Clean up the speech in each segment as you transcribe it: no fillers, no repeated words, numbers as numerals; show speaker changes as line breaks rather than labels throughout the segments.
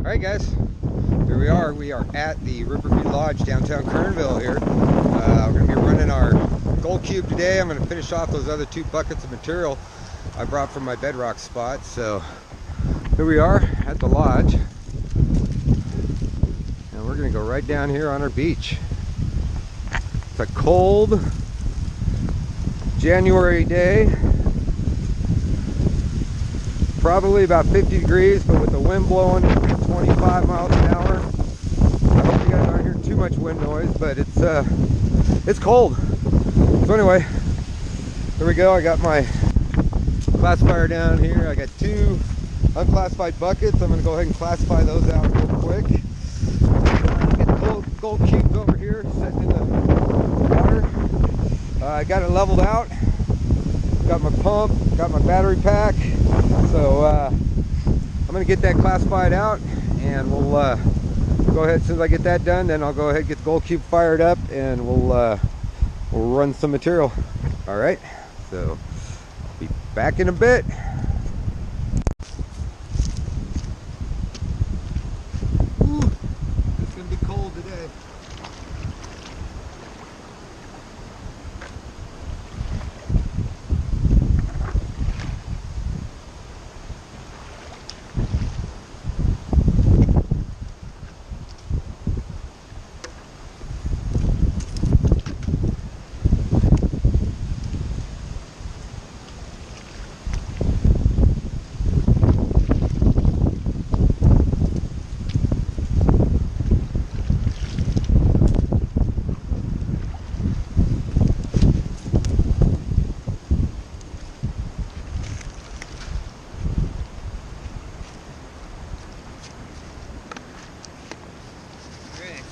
Alright guys, here we are. We are at the Riverview Lodge downtown Kernville here. We're going to be running our gold cube today. I'm going to finish off those other 2 buckets of material I brought from my bedrock spot. So here we are at the lodge. And we're going to go right down here on our beach. It's a cold January day. Probably about 50 degrees, but with the wind blowing 25 miles an hour. I hope you guys aren't hearing too much wind noise, but it's cold. So anyway, here we go. I got my classifier down here. I got 2 unclassified buckets. I'm going to go ahead and classify those out real quick. Get the gold cubes over here sitting in the water. I got it leveled out. Got my pump, got my battery pack. So I'm going to get that classified out, and we'll go ahead. As soon as I get that done, then I'll go ahead and get the gold cube fired up, and we'll run some material. All right, so I'll be back in a bit. Ooh, it's going to be cold today.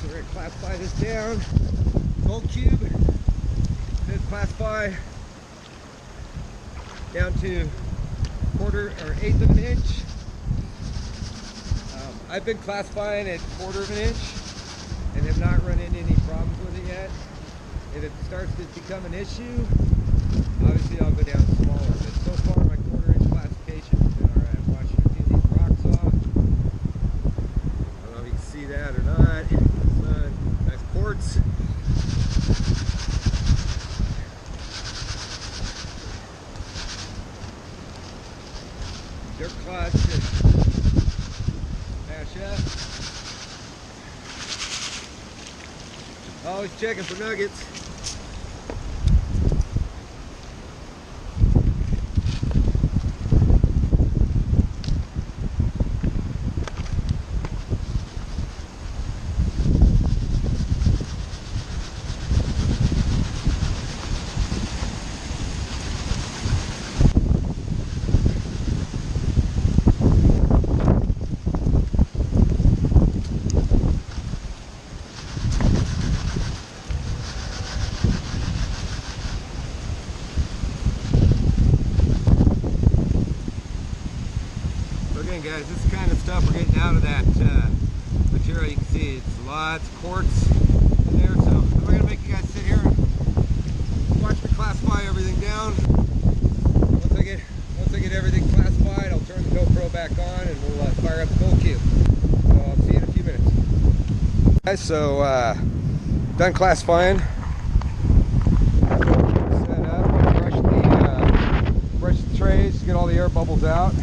So we're going to classify this down. Gold cube, then classify down to 1/4 or 1/8 of an inch. I've been classifying at 1/4 of an inch and have not run into any problems with it yet. If it starts to become an issue, obviously I'll go down smaller. But so far my 1/4 inch classification has been alright. I'm washing a few of these rocks off. I don't know if you can see that or not. Nice quartz. Dirt clods to mash up. Always checking for nuggets. Guys, this is the kind of stuff we're getting out of that material. You can see it's lots of quartz in there, so I'm going to make you guys sit here and watch me classify everything down. Once I get everything classified, I'll turn the GoPro back on and we'll fire up the gold cube. So I'll see you in a few minutes. Guys, so done classifying. Set up, brush the trays to get all the air bubbles out.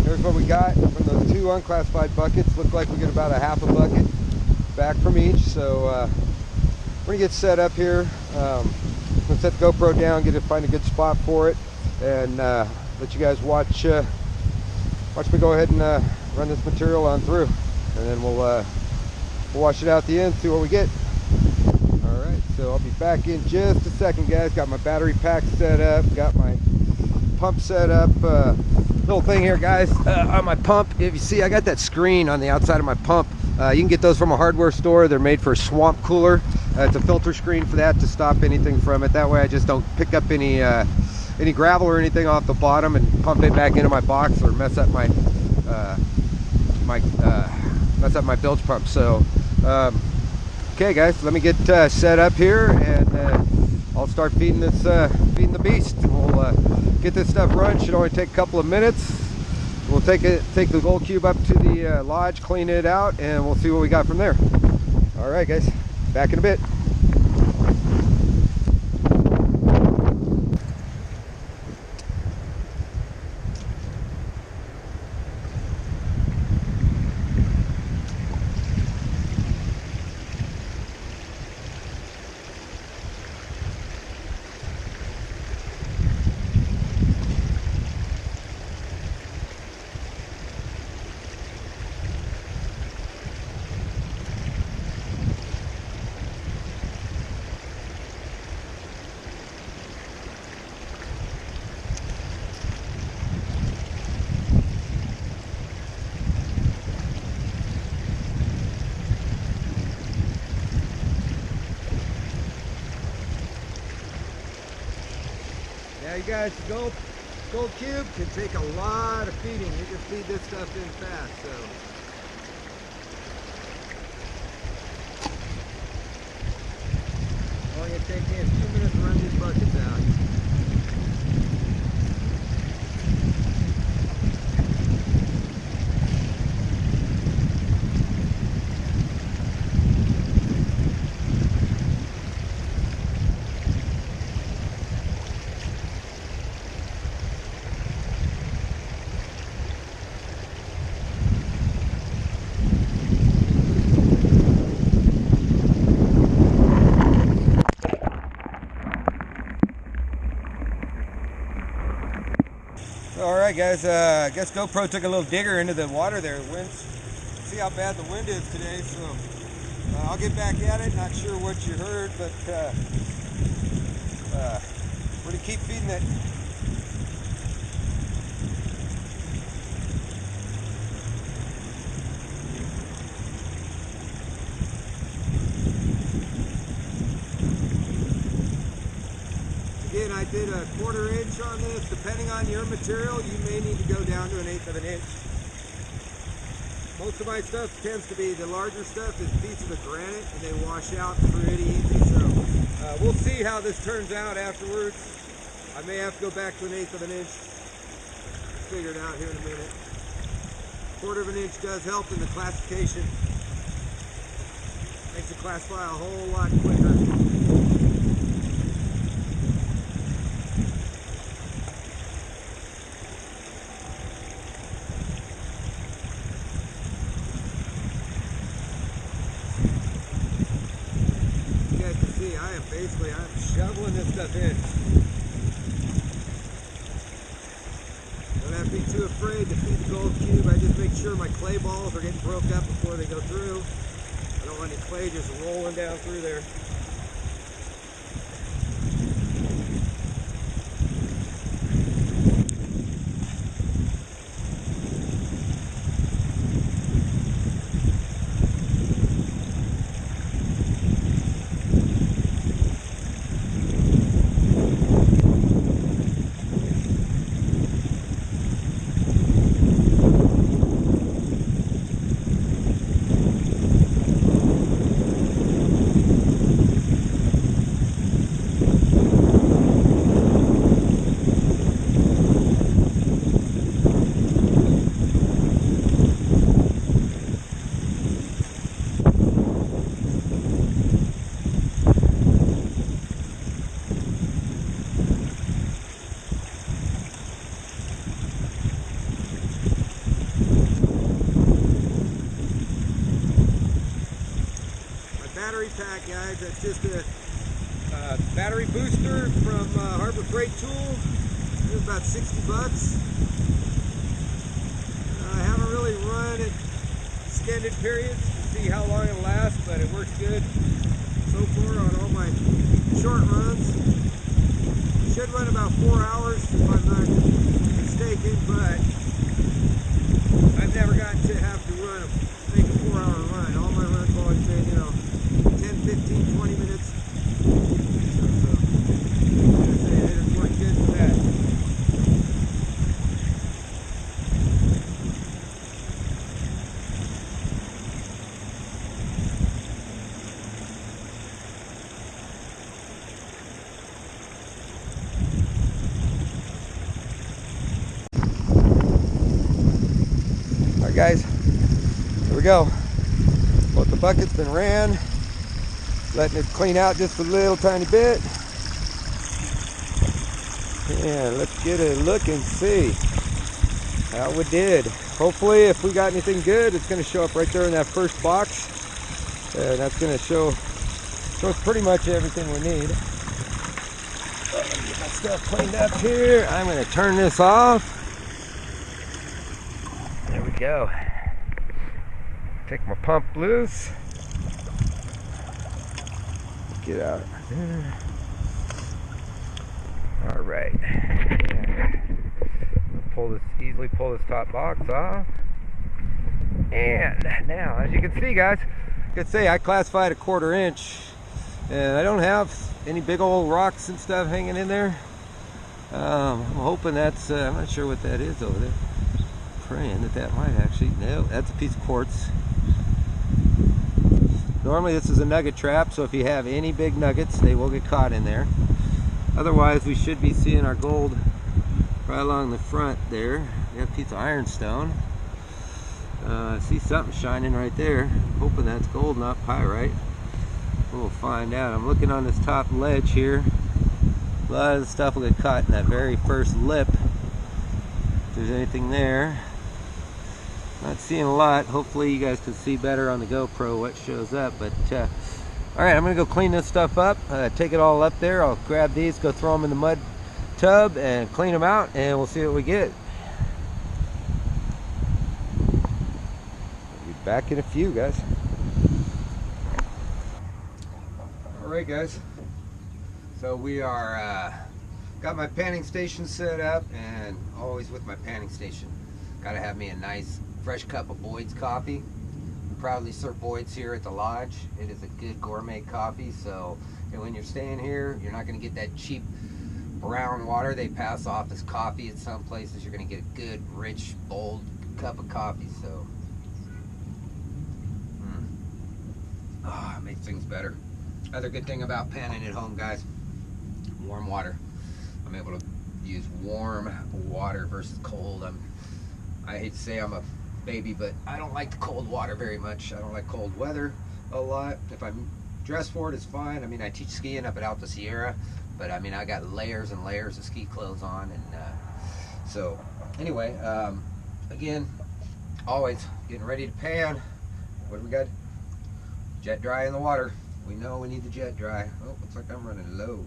Here's what we got from those 2 unclassified buckets. Look like we get about a 1/2 bucket back from each. So we're gonna get set up here. I'm gonna set the GoPro down, find a good spot for it, and let you guys watch me go ahead and run this material on through, and then we'll wash it out at the end, see what we get. All right, so I'll be back in just a second, guys. Got my battery pack set up, got my pump set up. Little thing here, guys, on my pump. If you see, I got that screen on the outside of my pump. You can get those from a hardware store. They're made for a swamp cooler. It's a filter screen for that to stop anything from it. That way I just don't pick up any gravel or anything off the bottom and pump it back into my box or mess up my bilge pump. So okay guys, let me get set up here, and I'll start feeding the beast. We'll get this stuff run. Should only take a couple of minutes, We'll take the gold cube up to the lodge, clean it out, and we'll see what we got from there. All right, guys, back in a bit. Yeah, you guys, the gold cube can take a lot of feeding. You can feed this stuff in fast, so. Only gonna take me a few minutes to run these buckets out. Alright guys, I guess GoPro took a little digger into the water there. See how bad the wind is today, so I'll get back at it. Not sure what you heard, but we're going to keep feeding it. Again, I did a 1/4 inch on this. Depending on your material, you may need to go down to 1/8 of an inch. Most of my stuff tends to be, the larger stuff is pieces of granite and they wash out pretty easy. So we'll see how this turns out afterwards. I may have to go back to 1/8 of an inch. Figure it out here in a minute. 1/4 of an inch does help in the classification. Makes it classify a whole lot quicker. I'm shoveling this stuff in. Don't have to be too afraid to feed the gold cube. I just make sure my clay balls are getting broke up before they go through. I don't want any clay just rolling down through there. Pack, guys, that's just a battery booster from Harbor Freight Tool. It was about 60 bucks. I haven't really run it extended periods to see how long it'll last, but it works good so far on all my short runs. Should run about 4 hours if I'm not mistaken, but I've never gotten to have to make a 4-hour run. All my runs always been, 15, 20 minutes. So, it worked good for that. guys, here we go. Both the bucket's been ran, letting it clean out just a little tiny bit. And let's get a look and see how we did. Hopefully, if we got anything good, it's going to show up right there in that first box. And that's going to show us pretty much everything we need. Get my stuff cleaned up here. I'm going to turn this off. There we go. Take my pump loose. Get out. All right. Easily pull this top box off. And now, as you can see, guys, I could say I classified a 1/4 inch, and I don't have any big old rocks and stuff hanging in there. I'm hoping that's, I'm not sure what that is over there. Praying that might actually, no, that's a piece of quartz. Normally this is a nugget trap, so if you have any big nuggets, they will get caught in there. Otherwise, we should be seeing our gold right along the front there. We got a piece of ironstone. I see something shining right there. I'm hoping that's gold, not pyrite. We'll find out. I'm looking on this top ledge here. A lot of the stuff will get caught in that very first lip. If there's anything there. Not seeing a lot. Hopefully you guys can see better on the GoPro what shows up. But alright, I'm going to go clean this stuff up. Take it all up there. I'll grab these, go throw them in the mud tub and clean them out, and we'll see what we get. I'll be back in a few, guys. Alright, guys. So we are got my panning station set up, and always with my panning station, gotta have me a nice fresh cup of Boyd's coffee. We proudly serve Boyd's here at the lodge. It is a good gourmet coffee, so when you're staying here, you're not gonna get that cheap brown water they pass off as coffee at some places. You're gonna get a good, rich, bold cup of coffee. So it makes things better. Other good thing about panning at home, guys, warm water. I'm able to use warm water versus cold. I hate to say I'm a baby, but I don't like the cold water very much. I don't like cold weather a lot. If I'm dressed for it, it's fine. I mean, I teach skiing up at Alta Sierra, but I mean, I got layers and layers of ski clothes on, and so anyway, again, always getting ready to pan. What do we got? Jet dry in the water. We know we need the jet dry. Oh, looks like I'm running low.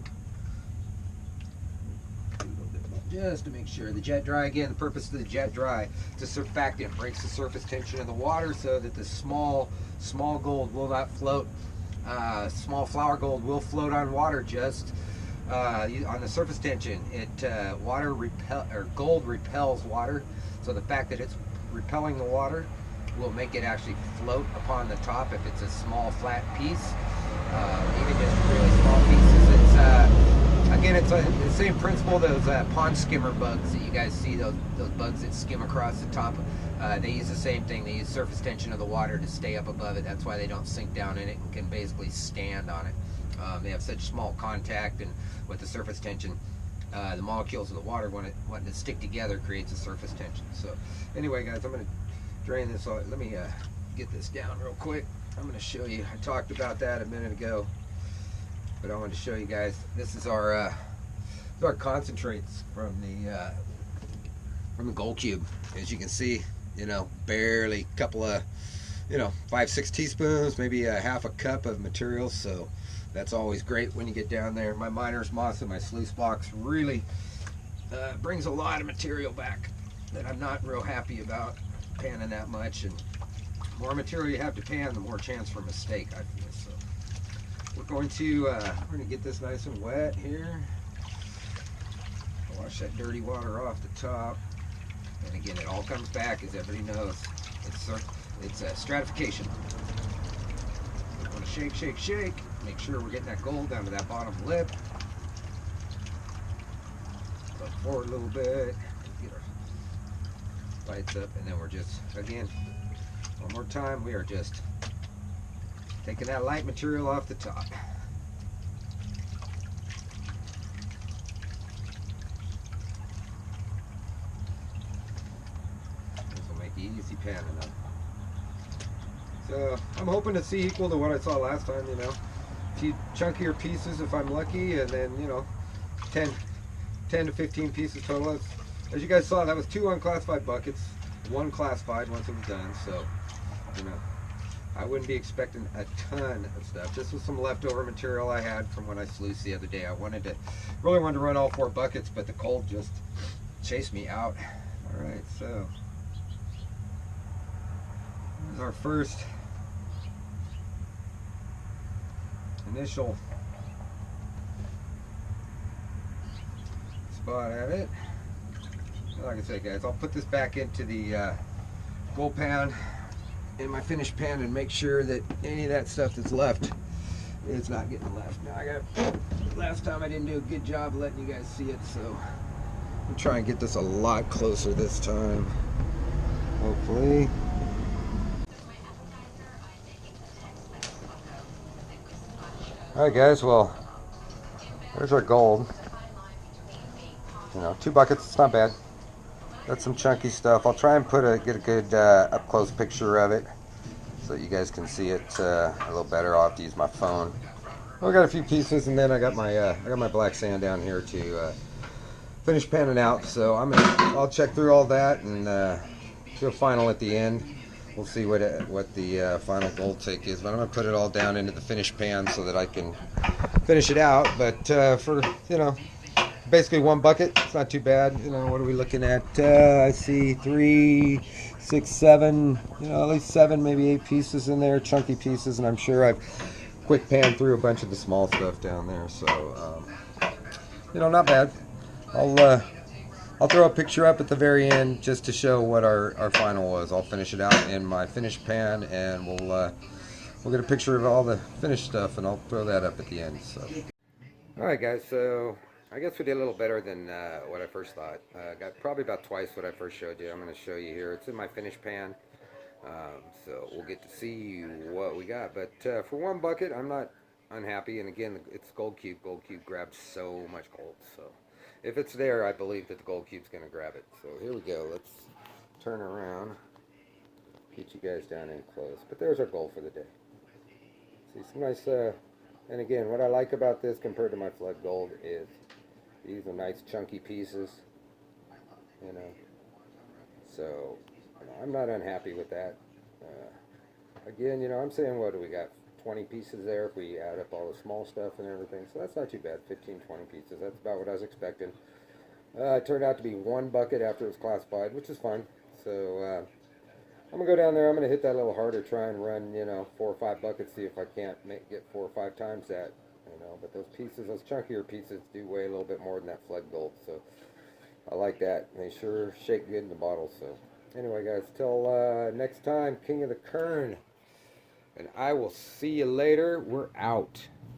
Just to make sure. The jet dry, again, the purpose of the jet dry, it's a surfactant, breaks the surface tension of the water so that the small gold will not float. Small flour gold will float on water just on the surface tension. Gold repels water, so the fact that it's repelling the water will make it actually float upon the top if it's a small flat piece. Even just really small pieces. Again, it's the same principle, those pond skimmer bugs that you guys see, those bugs that skim across the top. They use the same thing. They use surface tension of the water to stay up above it. That's why they don't sink down in it and can basically stand on it. They have such small contact, and with the surface tension, the molecules of the water, wanting to stick together, creates a surface tension. So anyway, guys, I'm going to drain this off. Let me get this down real quick. I'm going to show you. I talked about that a minute ago, but I wanted to show you guys. This is our concentrates from the gold cube. As you can see, barely a couple of 5-6 teaspoons, maybe a half a cup of material. So that's always great when you get down there. My miner's moss and my sluice box really brings a lot of material back that I'm not real happy about panning that much. And the more material you have to pan, the more chance for mistake, I feel. So we're going to get this nice and wet here. Wash that dirty water off the top. And again, it all comes back, as everybody knows. It's stratification. We want to shake, shake, shake. Make sure we're getting that gold down to that bottom lip. Go forward a little bit. Get our lights up, and then we're just, again, one more time, we are just taking that light material off the top. This will make it easy easy panning up. So I'm hoping to see equal to what I saw last time, you know. A few chunkier pieces if I'm lucky, and then, you know, 10 to 15 pieces total. As you guys saw, that was 2 unclassified buckets, 1 classified once it was done, so, you know, I wouldn't be expecting a ton of stuff. This was some leftover material I had from when I sluiced the other day. I really wanted to run all 4 buckets, but the cold just chased me out. All right, so here's our first initial spot at it. Like I said, guys, I'll put this back into the gold pan in my finished pan and make sure that any of that stuff that's left is not getting left. Now last time I didn't do a good job letting you guys see it, so I'm trying to get this a lot closer this time, hopefully. Alright guys, well, there's our gold. You know, 2 buckets, it's not bad. Got some chunky stuff. I'll try and get a good up close picture of it so that you guys can see it a little better. I'll have to use my phone. I got a few pieces, and then I got my black sand down here to finish panning out. So I'll check through all that and do a final at the end. We'll see what the final gold take is. But I'm gonna put it all down into the finished pan so that I can finish it out. But for, you know, basically 1 bucket, it's not too bad. You know, what are we looking at? I see 3, 6, 7, you know, at least 7, maybe 8 pieces in there, chunky pieces, and I'm sure I've quick panned through a bunch of the small stuff down there. So, you know, not bad. I'll throw a picture up at the very end just to show what our final was. I'll finish it out in my finished pan, and we'll get a picture of all the finished stuff, and I'll throw that up at the end. So, all right, guys. So I guess we did a little better than what I first thought. Got probably about twice what I first showed you. I'm going to show you here. It's in my finished pan, so we'll get to see what we got. But for 1 bucket, I'm not unhappy. And again, it's gold cube. Gold cube grabs so much gold. So if it's there, I believe that the gold cube's going to grab it. So here we go. Let's turn around, get you guys down in close. But there's our gold for the day. See some nice. And again, what I like about this compared to my flood gold is these are nice chunky pieces, you know. So, you know, I'm not unhappy with that. Again, you know, I'm saying, what do we got? 20 pieces there if we add up all the small stuff and everything. So that's not too bad. 15, 20 pieces. That's about what I was expecting. It turned out to be 1 bucket after it was classified, which is fine. So I'm gonna go down there. I'm gonna hit that a little harder. Try and run, you know, 4 or 5 buckets. See if I can't get 4 or 5 times that. You know, but those pieces, those chunkier pieces, do weigh a little bit more than that flood gold. So I like that. They sure shake good in the bottle. So anyway, guys, till next time, King of the Kern. And I will see you later. We're out.